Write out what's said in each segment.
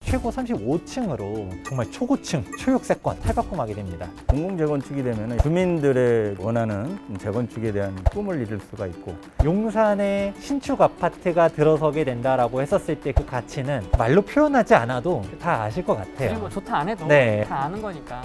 최고 35층으로 정말 초고층 초역세권 탈바꿈하게 됩니다. 공공재건축이 되면 주민들의 원하는 재건축에 대한 꿈을 이룰 수가 있고, 용산에 신축 아파트가 들어서게 된다라고 했었을 때 그 가치는 말로 표현하지 않아도 다 아실 것 그리고 같아요. 뭐 좋다 안 해도 네. 다 아는 거니까.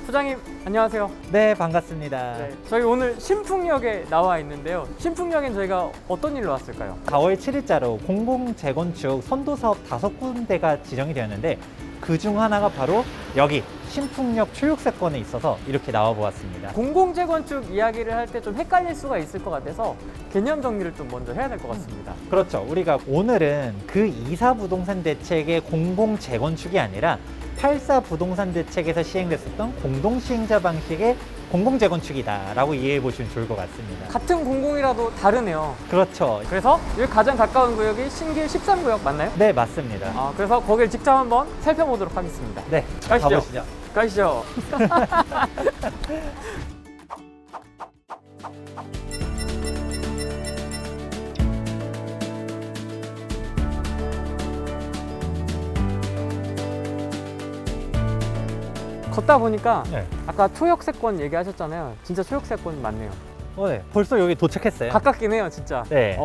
소장님 안녕하세요. 네, 반갑습니다. 네, 저희 오늘 신풍역에 나와 있는데요. 신풍역엔 저희가 어떤 일로 왔을까요? 4월 7일자로 공공재건축 선도사업 5군데가 지정이 되었는데 그중 하나가 바로 여기 신풍역 초역세권에 있어서 이렇게 나와 보았습니다. 공공재건축 이야기를 할 때 좀 헷갈릴 수가 있을 것 같아서 개념 정리를 좀 먼저 해야 될 것 같습니다. 그렇죠. 우리가 오늘은 그 2사 부동산 대책의 공공재건축이 아니라 8사 부동산 대책에서 시행됐었던 공동시행자 방식의 공공재건축이다라고 이해해 보시면 좋을 것 같습니다. 같은 공공이라도 다르네요. 그렇죠. 그래서 여기 가장 가까운 구역이 신길 13구역 맞나요? 네, 맞습니다. 그래서 거길 직접 한번 살펴보도록 하겠습니다. 네, 가시죠. 가보시죠. 가시죠. 걷다 보니까 네. 아까 초역세권 얘기하셨잖아요. 진짜 초역세권 맞네요. 네, 벌써 여기 도착했어요. 가깝긴 해요, 진짜. 네.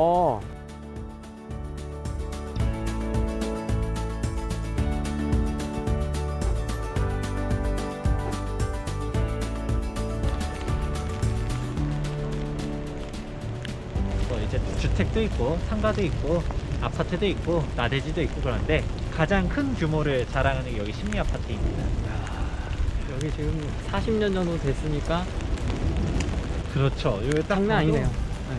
이제 주택도 있고 상가도 있고 아파트도 있고 나대지도 있고 그런데 가장 큰 규모를 자랑하는 게 여기 심리 아파트입니다. 여기 지금 40년 정도 됐으니까 그렇죠. 여기 딱 장난 봐도 아니네요.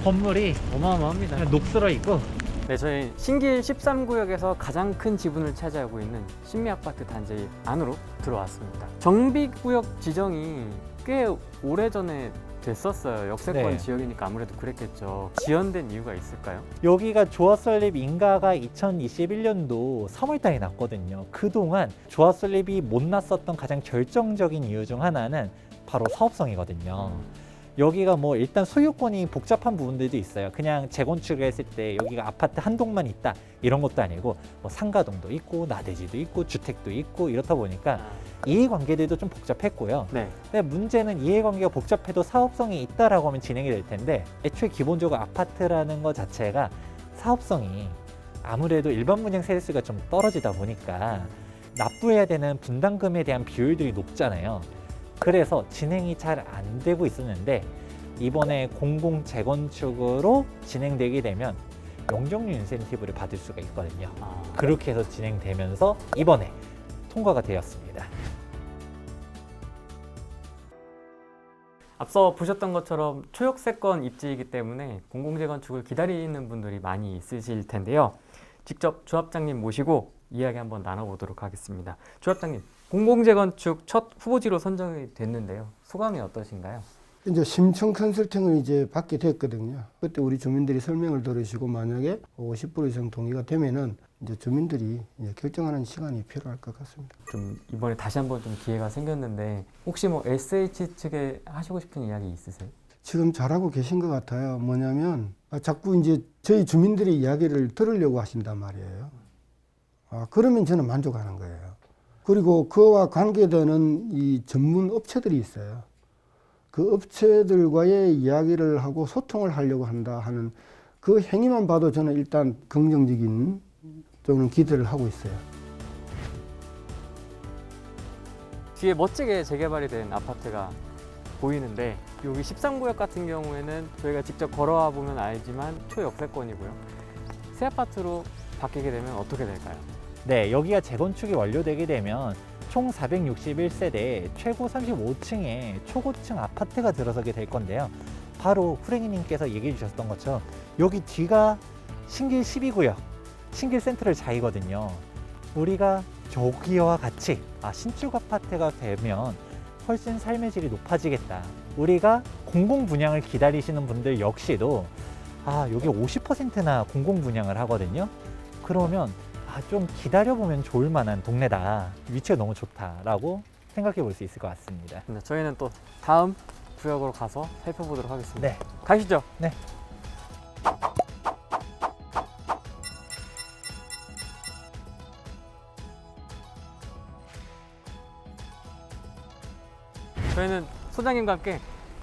건물이 어마어마합니다. 그냥 녹슬어 있고. 네, 저희 신길 13구역에서 가장 큰 지분을 차지하고 있는 신미아파트 단지 안으로 들어왔습니다. 정비구역 지정이 꽤 오래전에 됐었어요. 역세권 네. 지역이니까 아무래도 그랬겠죠. 지연된 이유가 있을까요? 여기가 조합설립 인가가 2021년도 3월달에 났거든요. 그동안 조합설립이 못 났었던 가장 결정적인 이유 중 하나는 바로 사업성이거든요. 여기가 뭐 일단 소유권이 복잡한 부분들도 있어요. 그냥 재건축을 했을 때 여기가 아파트 한 동만 있다 이런 것도 아니고 뭐 상가동도 있고 나대지도 있고 주택도 있고 이렇다 보니까 이해관계들도 좀 복잡했고요. 네. 근데 문제는 이해관계가 복잡해도 사업성이 있다라고 하면 진행이 될 텐데 애초에 기본적으로 아파트라는 것 자체가 사업성이 아무래도 일반 분양 세대수가 좀 떨어지다 보니까 납부해야 되는 분담금에 대한 비율들이 높잖아요. 그래서 진행이 잘 안 되고 있었는데 이번에 공공재건축으로 진행되게 되면 용적률 인센티브를 받을 수가 있거든요. 그렇게 해서 진행되면서 이번에 통과가 되었습니다. 앞서 보셨던 것처럼 초역세권 입지이기 때문에 공공재건축을 기다리는 분들이 많이 있으실 텐데요. 직접 조합장님 모시고 이야기 한번 나눠보도록 하겠습니다. 조합장님, 공공재건축 첫 후보지로 선정이 됐는데요. 소감이 어떠신가요? 이제 심층 컨설팅을 이제 받게 됐거든요. 그때 우리 주민들이 설명을 들으시고 만약에 50% 이상 동의가 되면은 이제 주민들이 이제 결정하는 시간이 필요할 것 같습니다. 좀 이번에 다시 한번 좀 기회가 생겼는데 혹시 뭐 SH 측에 하시고 싶은 이야기 있으세요? 지금 잘하고 계신 것 같아요. 뭐냐면 자꾸 이제 저희 주민들의 이야기를 들으려고 하신단 말이에요. 그러면 저는 만족하는 거예요. 그리고 그와 관계되는 이 전문 업체들이 있어요. 그 업체들과의 이야기를 하고 소통을 하려고 한다 하는 그 행위만 봐도 저는 일단 긍정적인 좀 기대를 하고 있어요. 뒤에 멋지게 재개발이 된 아파트가 보이는데 여기 13구역 같은 경우에는 저희가 직접 걸어와 보면 알지만 초역세권이고요. 새 아파트로 바뀌게 되면 어떻게 될까요? 네, 여기가 재건축이 완료되게 되면 총 461세대 최고 35층의 초고층 아파트가 들어서게 될 건데요. 바로 후랭이님께서 얘기해 주셨던 것처럼 여기 뒤가 신길 12구역, 신길 센트럴 자이거든요. 우리가 저기와 같이 신축 아파트가 되면 훨씬 삶의 질이 높아지겠다. 우리가 공공 분양을 기다리시는 분들 역시도 여기 50%나 공공 분양을 하거든요. 그러면 좀 기다려보면 좋을 만한 동네다. 위치가 너무 좋다라고 생각해 볼 수 있을 것 같습니다. 네, 저희는 또 다음 구역으로 가서 살펴보도록 하겠습니다. 네. 가시죠. 네. 저희는 소장님과 함께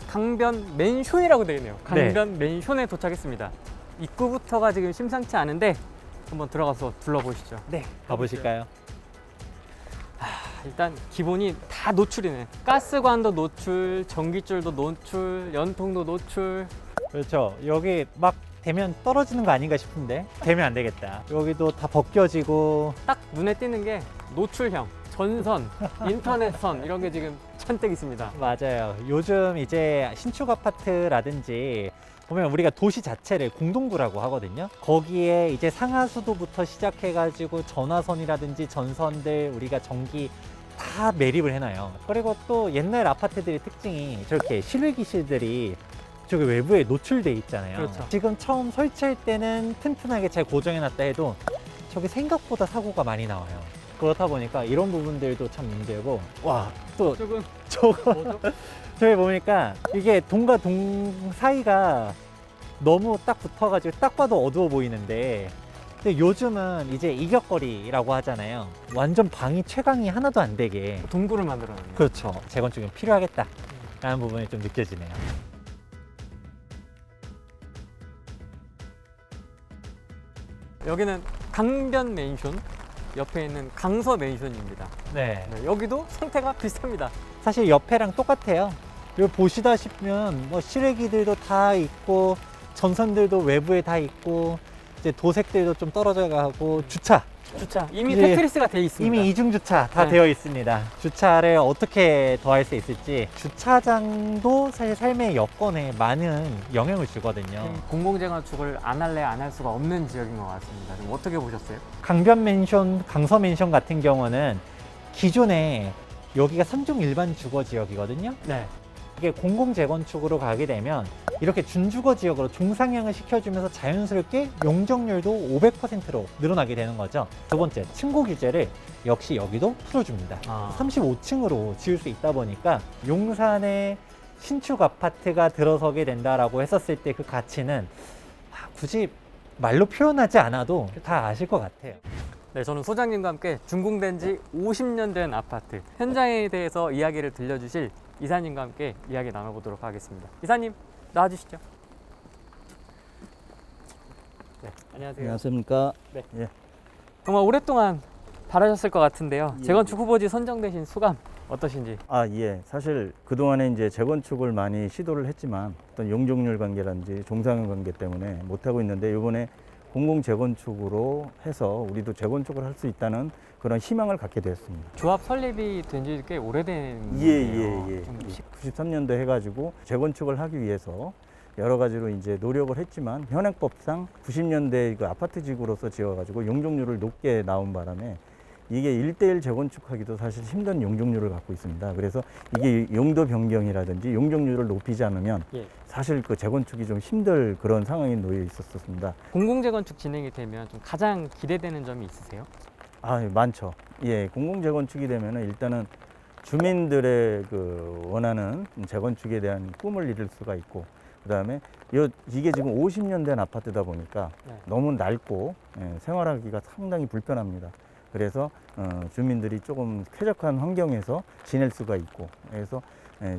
강변 맨션이라고 되어 있네요. 강변 맨션에 도착했습니다. 입구부터가 지금 심상치 않은데 한번 들어가서 둘러보시죠. 네. 가보실까요? 일단 기본이 다 노출이네. 가스관도 노출, 전기줄도 노출, 연통도 노출. 그렇죠. 여기 막 되면 떨어지는 거 아닌가 싶은데 되면 안 되겠다. 여기도 다 벗겨지고 딱 눈에 띄는 게 노출형, 전선, 인터넷선 이런 게 지금 잔뜩 있습니다. 맞아요. 요즘 이제 신축 아파트라든지 보면 우리가 도시 자체를 공동구라고 하거든요. 거기에 이제 상하수도부터 시작해가지고 전화선이라든지 전선들 우리가 전기 다 매립을 해놔요. 그리고 또 옛날 아파트들의 특징이 저렇게 실외기실들이 저기 외부에 노출돼 있잖아요. 그렇죠. 지금 처음 설치할 때는 튼튼하게 잘 고정해놨다 해도 저기 생각보다 사고가 많이 나와요. 그렇다 보니까 이런 부분들도 참 힘들고 와 또 조금 저거 뭐죠? 저기 보니까 이게 동과 동 사이가 너무 딱 붙어가지고 딱 봐도 어두워 보이는데 근데 요즘은 이제 이격거리라고 하잖아요. 완전 방이 채광이 하나도 안 되게 동굴을 만들어놨네요. 그렇죠. 재건축이 필요하겠다라는 부분이 좀 느껴지네요. 여기는 강변 맨션, 옆에 있는 강서 맨션입니다. 네. 네, 여기도 상태가 비슷합니다. 사실 옆에랑 똑같아요. 여기 보시다시피면 뭐 실외기들도 다 있고 전선들도 외부에 다 있고 이제 도색들도 좀 떨어져 가고 주차 주차 이미 이제 테트리스가 돼 있습니다. 이미 이중 주차 다 네. 되어 있습니다. 주차를 어떻게 더 할 수 있을지 주차장도 사실 삶의 여건에 많은 영향을 주거든요. 공공재건축을 안 할래 안 할 수가 없는 지역인 것 같습니다. 좀 어떻게 보셨어요? 강변 맨션, 강서 맨션 같은 경우는 기존에 여기가 3종 일반 주거 지역이거든요. 네. 이게 공공 재건축으로 가게 되면 이렇게 준주거 지역으로 종상향을 시켜주면서 자연스럽게 용적률도 500%로 늘어나게 되는 거죠. 두 번째, 층고 규제를 역시 여기도 풀어줍니다. 35층으로 지을 수 있다 보니까 용산에 신축 아파트가 들어서게 된다라고 했었을 때 그 가치는 굳이 말로 표현하지 않아도 다 아실 것 같아요. 네, 저는 소장님과 함께 준공된 지 50년 된 아파트 현장에 대해서 이야기를 들려주실 이사님과 함께 이야기 나눠보도록 하겠습니다. 이사님 나와주시죠. 네, 안녕하세요. 안녕하십니까. 정말 오랫동안 바라셨을 것 같은데요. 예. 재건축 후보지 선정되신 소감 어떠신지? 예. 사실 그동안에 이제 재건축을 많이 시도를 했지만 어떤 용적률 관계라든지 종상형 관계 때문에 못하고 있는데 이번에 공공 재건축으로 해서 우리도 재건축을 할 수 있다는 그런 희망을 갖게 되었습니다. 조합 설립이 된 지 꽤 오래된 예. 좀 93년도 해가지고 재건축을 하기 위해서 여러 가지로 이제 노력을 했지만 현행법상 90년대 그 아파트 지구로서 지어가지고 용적률을 높게 나온 바람에 이게 1대1 재건축하기도 사실 힘든 용적률을 갖고 있습니다. 그래서 이게 용도 변경이라든지 용적률을 높이지 않으면 예. 사실 그 재건축이 좀 힘들 그런 상황에 놓여 있었습니다. 공공재건축 진행이 되면 좀 가장 기대되는 점이 있으세요? 많죠. 공공 재건축이 되면은 일단은 주민들의 그 원하는 재건축에 대한 꿈을 이룰 수가 있고, 그다음에 이게 지금 50년 된 아파트다 보니까 네. 너무 낡고 생활하기가 상당히 불편합니다. 그래서 주민들이 조금 쾌적한 환경에서 지낼 수가 있고, 그래서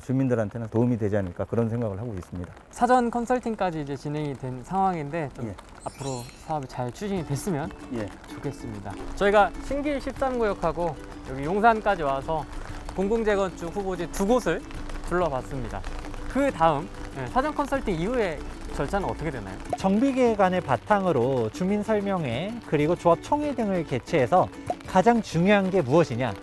주민들한테는 도움이 되지 않을까 그런 생각을 하고 있습니다. 사전 컨설팅까지 이제 진행이 된 상황인데 좀 예. 앞으로 사업이 잘 추진이 됐으면 예. 좋겠습니다. 저희가 신길 13구역하고 여기 용산까지 와서 공공재건축 후보지 두 곳을 둘러봤습니다. 그 다음 사전 컨설팅 이후에 절차는 어떻게 되나요? 정비계획안을 바탕으로 주민 설명회 그리고 조합 청회 등을 개최해서 가장 중요한 게 무엇이냐?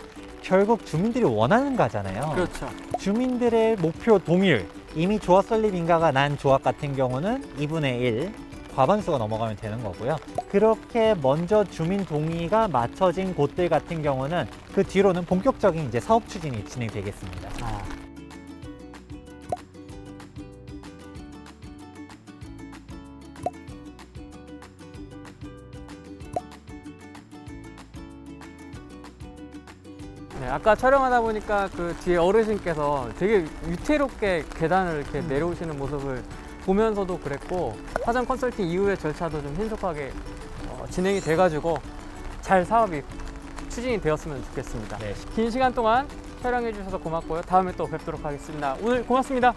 결국 주민들이 원하는 거잖아요. 그렇죠. 주민들의 목표 동의율, 이미 조합 설립 인가가 난 조합 같은 경우는 2분의 1 과반수가 넘어가면 되는 거고요. 그렇게 먼저 주민 동의가 맞춰진 곳들 같은 경우는 그 뒤로는 본격적인 이제 사업 추진이 진행되겠습니다. 네, 아까 촬영하다 보니까 그 뒤에 어르신께서 되게 위태롭게 계단을 이렇게 내려오시는 모습을 보면서도 그랬고, 사전 컨설팅 이후의 절차도 좀 신속하게 진행이 돼가지고 잘 사업이 추진이 되었으면 좋겠습니다. 네. 긴 시간 동안 촬영해 주셔서 고맙고요. 다음에 또 뵙도록 하겠습니다. 오늘 고맙습니다.